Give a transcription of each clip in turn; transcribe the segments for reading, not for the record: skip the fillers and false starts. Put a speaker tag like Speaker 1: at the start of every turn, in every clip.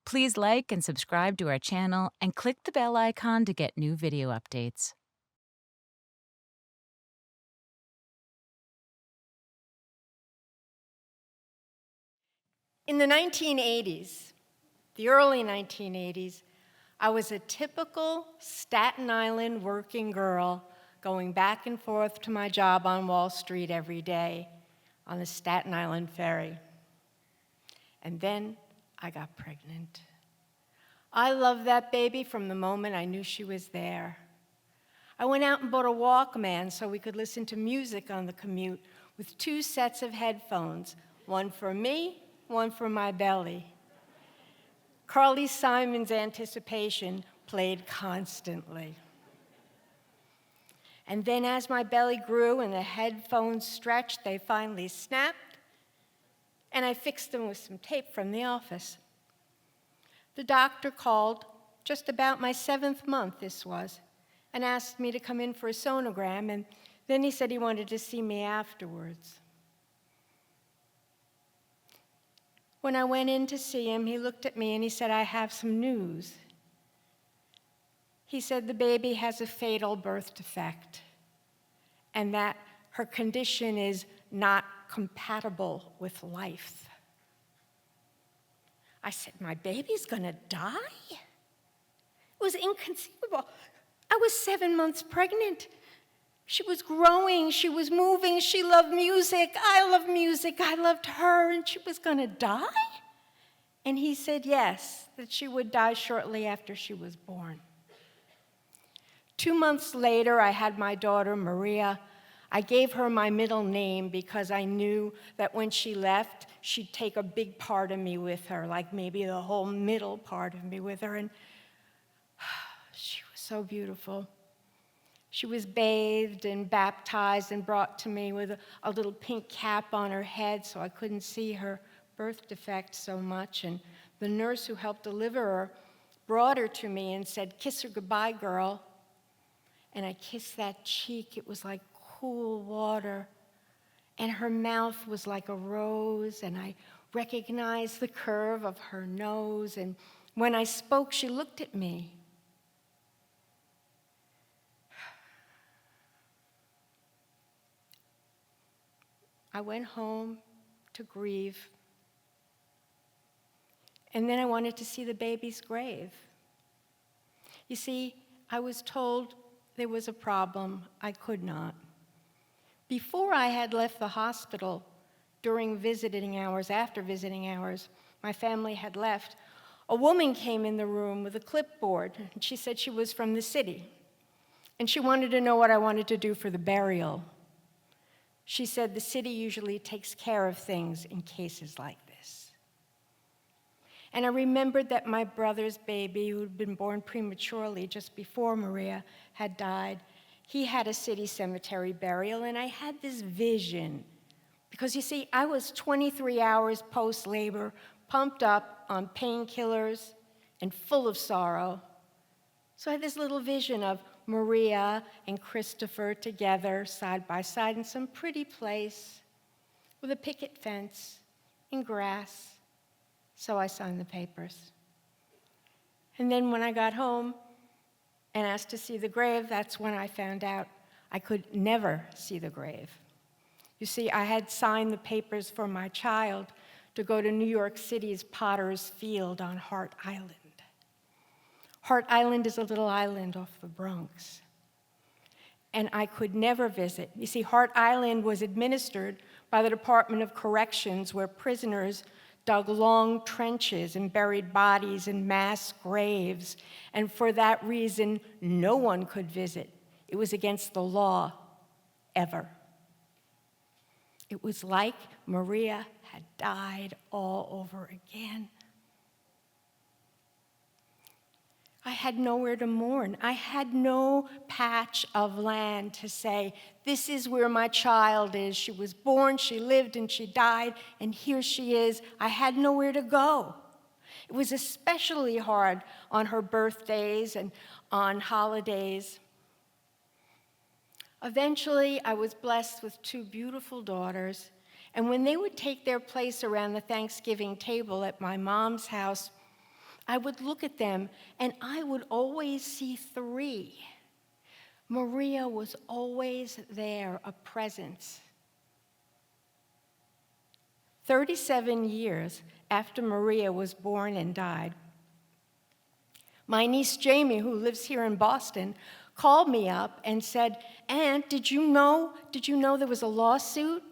Speaker 1: Please like and subscribe to our channel and click the bell icon to get new video updates.
Speaker 2: In the 1980s, the early 1980s, I was a typical Staten Island working girl going back and forth to my job on Wall Street every day on the Staten Island ferry. And then I got pregnant. I loved that baby from the moment I knew she was there. I went out and bought a Walkman so we could listen to music on the commute with 2 sets of headphones, one for me, one for my belly. Carly Simon's Anticipation played constantly. And then as my belly grew and the headphones stretched, they finally snapped, and I fixed them with some tape from the office. The doctor called just about my 7th month, this was, and asked me to come in for a sonogram, and then he said he wanted to see me afterwards. When I went in to see him, he looked at me and he said, "I have some news." He said the baby has a fatal birth defect and that her condition is not compatible with life. I said, "My baby's gonna die?" It was inconceivable. I was 7 months pregnant. She was growing, she was moving, she loved music, I loved music, I loved her, and she was gonna die? And he said yes, that she would die shortly after she was born. 2 months later, I had my daughter, Maria. I gave her my middle name because I knew that when she left, she'd take a big part of me with her, like maybe the whole middle part of me with her, and she was so beautiful. She was bathed and baptized and brought to me with a little pink cap on her head so I couldn't see her birth defect so much. And the nurse who helped deliver her brought her to me and said, "Kiss her goodbye, girl." And I kissed that cheek. It was like cool water. And her mouth was like a rose, and I recognized the curve of her nose. And when I spoke, she looked at me. I went home to grieve. And then I wanted to see the baby's grave. You see, I was told there was a problem. I could not. Before I had left the hospital, during visiting hours, after visiting hours, my family had left, a woman came in the room with a clipboard, and she said she was from the city, and she wanted to know what I wanted to do for the burial. She said the city usually takes care of things in cases like this. And I remembered that my brother's baby, who had been born prematurely just before Maria had died, he had a city cemetery burial, and I had this vision. Because you see, I was 23 hours post-labor, pumped up on painkillers and full of sorrow. So I had this little vision of Maria and Christopher together, side by side, in some pretty place with a picket fence and grass. So I signed the papers. And then when I got home and asked to see the grave, that's when I found out I could never see the grave. You see, I had signed the papers for my child to go to New York City's Potter's Field on Hart Island. Hart Island is a little island off the Bronx. And I could never visit. You see, Hart Island was administered by the Department of Corrections, where prisoners dug long trenches and buried bodies in mass graves. And for that reason, no one could visit. It was against the law, ever. It was like Maria had died all over again. I had nowhere to mourn. I had no patch of land to say, this is where my child is. She was born, she lived, and she died, and here she is. I had nowhere to go. It was especially hard on her birthdays and on holidays. Eventually, I was blessed with 2 beautiful daughters, and when they would take their place around the Thanksgiving table at my mom's house, I would look at them, and I would always see three. Maria was always there, a presence. 37 years after Maria was born and died, my niece Jamie, who lives here in Boston, called me up and said, "Aunt, did you know there was a lawsuit?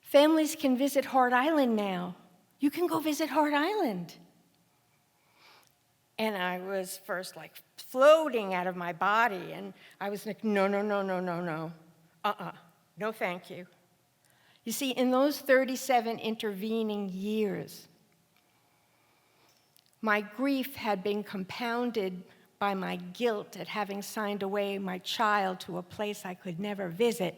Speaker 2: Families can visit Hart Island now. You can go visit Hart Island." And I was first like floating out of my body, and I was like, no, no thank you. You see, in those 37 intervening years, my grief had been compounded by my guilt at having signed away my child to a place I could never visit,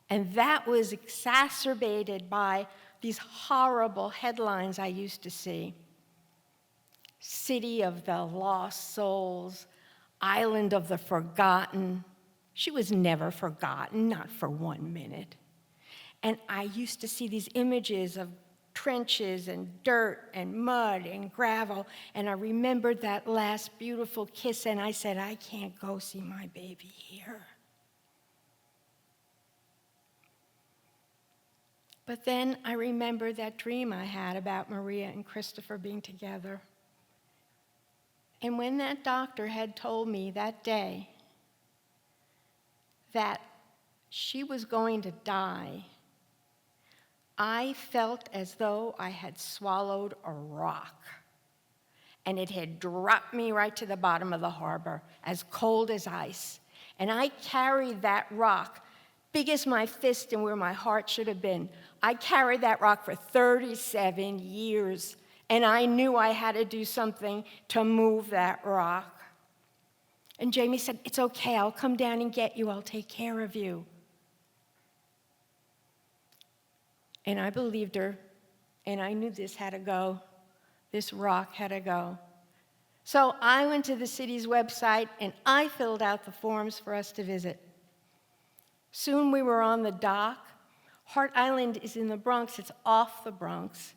Speaker 2: and that was exacerbated by these horrible headlines I used to see. City of the Lost Souls, Island of the Forgotten. She was never forgotten, not for 1 minute. And I used to see these images of trenches and dirt and mud and gravel, and I remembered that last beautiful kiss, and I said, I can't go see my baby here. But then I remembered that dream I had about Maria and Christopher being together. And when that doctor had told me that day that she was going to die, I felt as though I had swallowed a rock, and it had dropped me right to the bottom of the harbor, as cold as ice. And I carried that rock, big as my fist and where my heart should have been. I carried that rock for 37 years, and I knew I had to do something to move that rock. And Jamie said, "It's okay, I'll come down and get you, I'll take care of you." And I believed her, and I knew this had to go. This rock had to go. So I went to the city's website, and I filled out the forms for us to visit. Soon we were on the dock. Hart Island is in the Bronx. It's off the Bronx.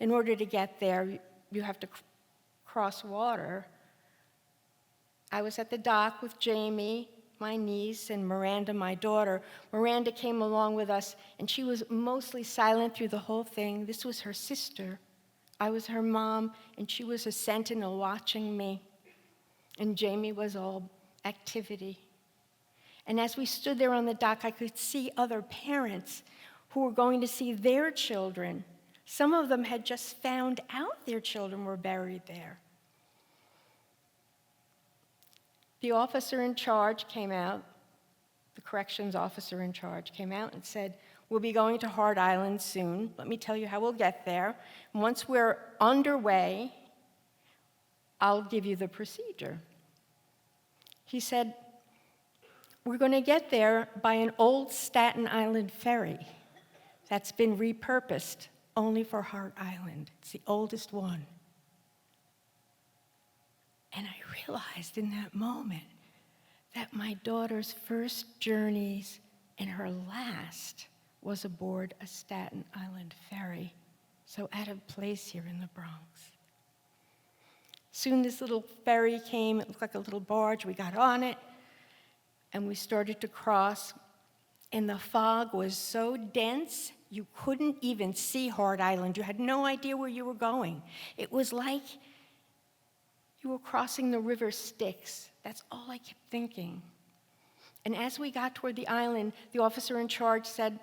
Speaker 2: In order to get there, you have to cross water. I was at the dock with Jamie, my niece, and Miranda, my daughter. Miranda came along with us, and she was mostly silent through the whole thing. This was her sister. I was her mom, and she was a sentinel watching me. And Jamie was all activity. And as we stood there on the dock, I could see other parents who were going to see their children. Some of them had just found out their children were buried there. The officer in charge came out, the corrections officer in charge came out and said, "We'll be going to Hart Island soon. Let me tell you how we'll get there. And once we're underway, I'll give you the procedure." He said, "We're going to get there by an old Staten Island ferry that's been repurposed only for Hart Island. It's the oldest one." And I realized in that moment that my daughter's first journeys and her last was aboard a Staten Island ferry, so out of place here in the Bronx. Soon this little ferry came. It looked like a little barge. We got on it, and we started to cross, and the fog was so dense you couldn't even see Hart Island. You had no idea where you were going. It was like you were crossing the river Styx. That's all I kept thinking. And as we got toward the island, the officer in charge said,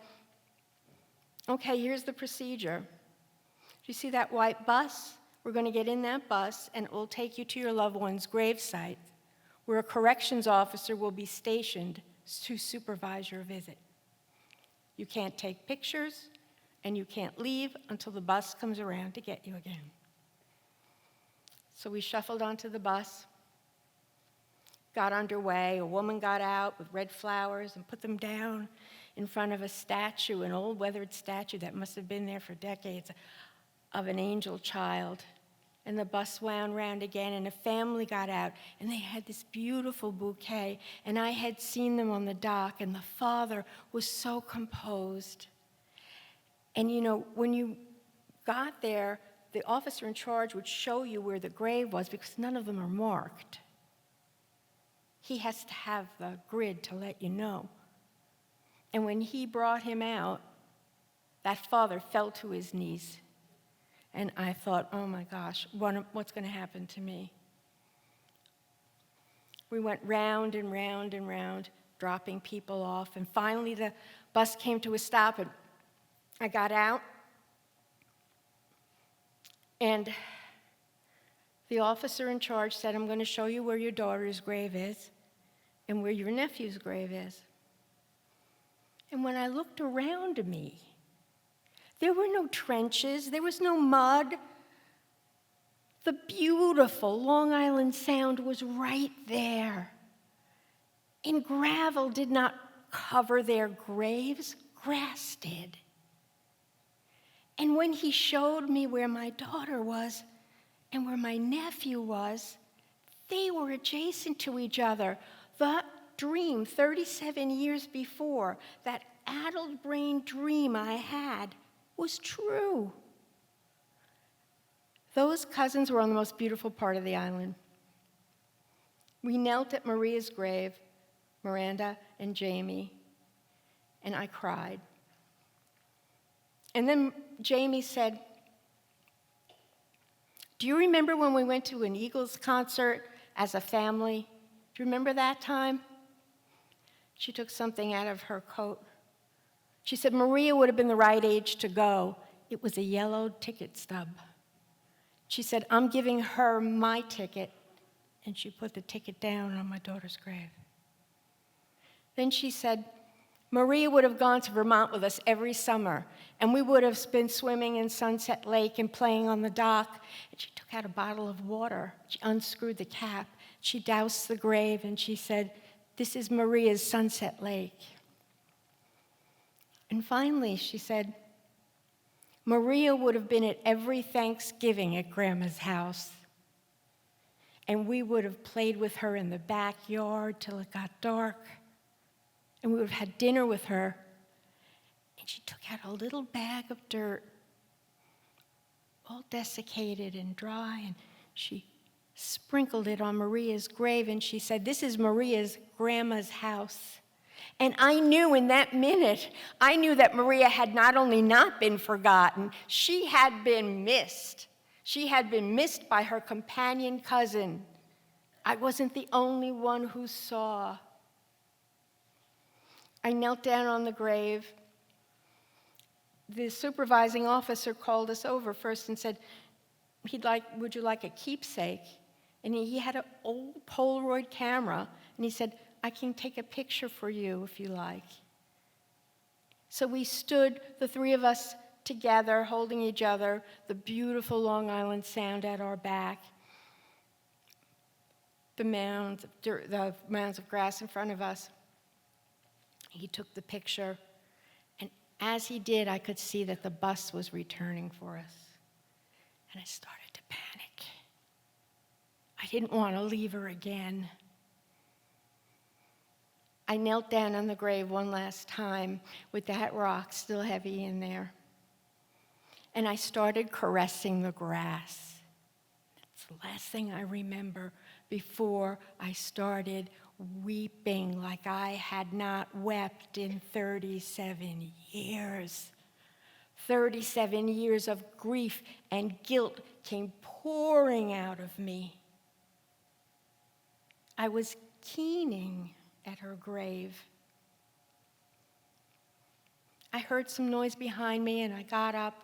Speaker 2: "Okay, here's the procedure. Do you see that white bus? We're going to get in that bus, and it will take you to your loved one's gravesite, where a corrections officer will be stationed to supervise your visit. You can't take pictures, and you can't leave until the bus comes around to get you again." So we shuffled onto the bus, got underway. A woman got out with red flowers and put them down in front of a statue, an old weathered statue that must have been there for decades, of an angel child. And the bus wound round again, and a family got out, and they had this beautiful bouquet, and I had seen them on the dock, and the father was so composed. And you know, when you got there, the officer in charge would show you where the grave was because none of them are marked. He has to have the grid to let you know. And when he brought him out, that father fell to his knees. And I thought, oh my gosh, what's going to happen to me? We went round and round and round, dropping people off. And finally the bus came to a stop, and I got out. And the officer in charge said, I'm going to show you where your daughter's grave is and where your nephew's grave is. And when I looked around me, there were no trenches, there was no mud. The beautiful Long Island Sound was right there. And gravel did not cover their graves, grass did. And when he showed me where my daughter was and where my nephew was, they were adjacent to each other. The dream 37 years before, that addled brain dream I had, was true. Those cousins were on the most beautiful part of the island. We knelt at Maria's grave, Miranda and Jamie, and I cried. And then Jamie said, do you remember when we went to an Eagles concert as a family? Do you remember that time? She took something out of her coat. She said Maria would have been the right age to go. It was a yellow ticket stub. She said, I'm giving her my ticket. And she put the ticket down on my daughter's grave. Then she said, Maria would have gone to Vermont with us every summer, and we would have been swimming in Sunset Lake and playing on the dock. And she took out a bottle of water. She unscrewed the cap. She doused the grave, and she said, this is Maria's Sunset Lake. And finally, she said, Maria would have been at every Thanksgiving at Grandma's house. And we would have played with her in the backyard till it got dark. And we would have had dinner with her. And she took out a little bag of dirt, all desiccated and dry, and she sprinkled it on Maria's grave, and she said, this is Maria's grandma's house. And I knew in that minute, I knew that Maria had not only not been forgotten, she had been missed. She had been missed by her companion cousin. I wasn't the only one who saw. I knelt down on the grave. The supervising officer called us over first and said, would you like a keepsake? And he had an old Polaroid camera, and he said, I can take a picture for you if you like. So we stood, the three of us together, holding each other, the beautiful Long Island Sound at our back, the mounds of dirt, the mounds of grass in front of us. He took the picture, and as he did, I could see that the bus was returning for us. And I started to panic. I didn't want to leave her again. I knelt down on the grave one last time with that rock still heavy in there. And I started caressing the grass. That's the last thing I remember before I started weeping like I had not wept in 37 years. 37 years of grief and guilt came pouring out of me. I was keening at her grave. I heard some noise behind me, and I got up,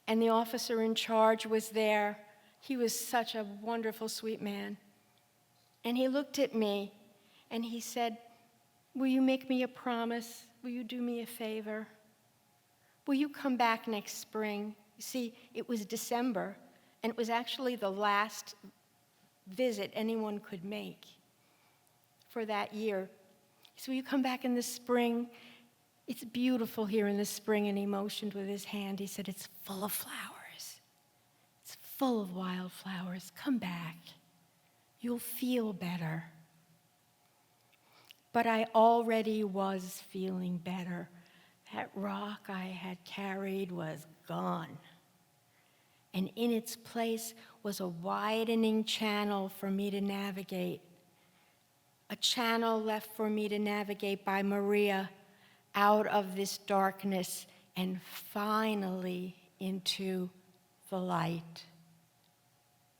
Speaker 2: and the officer in charge was there. He was such a wonderful, sweet man. And he looked at me, and he said, will you make me a promise? Will you do me a favor? Will you come back next spring? You see, it was December, and it was actually the last visit anyone could make for that year. So will you come back in the spring? It's beautiful here in the spring. And he motioned with his hand. He said, it's full of flowers. It's full of wildflowers. Come back. You'll feel better. But I already was feeling better. That rock I had carried was gone. and in its place was a widening channel for me to navigate. A channel left for me to navigate by Maria out of this darkness and finally into the light.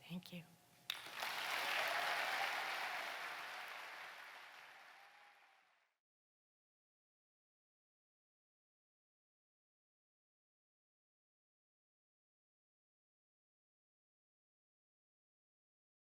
Speaker 2: Thank you.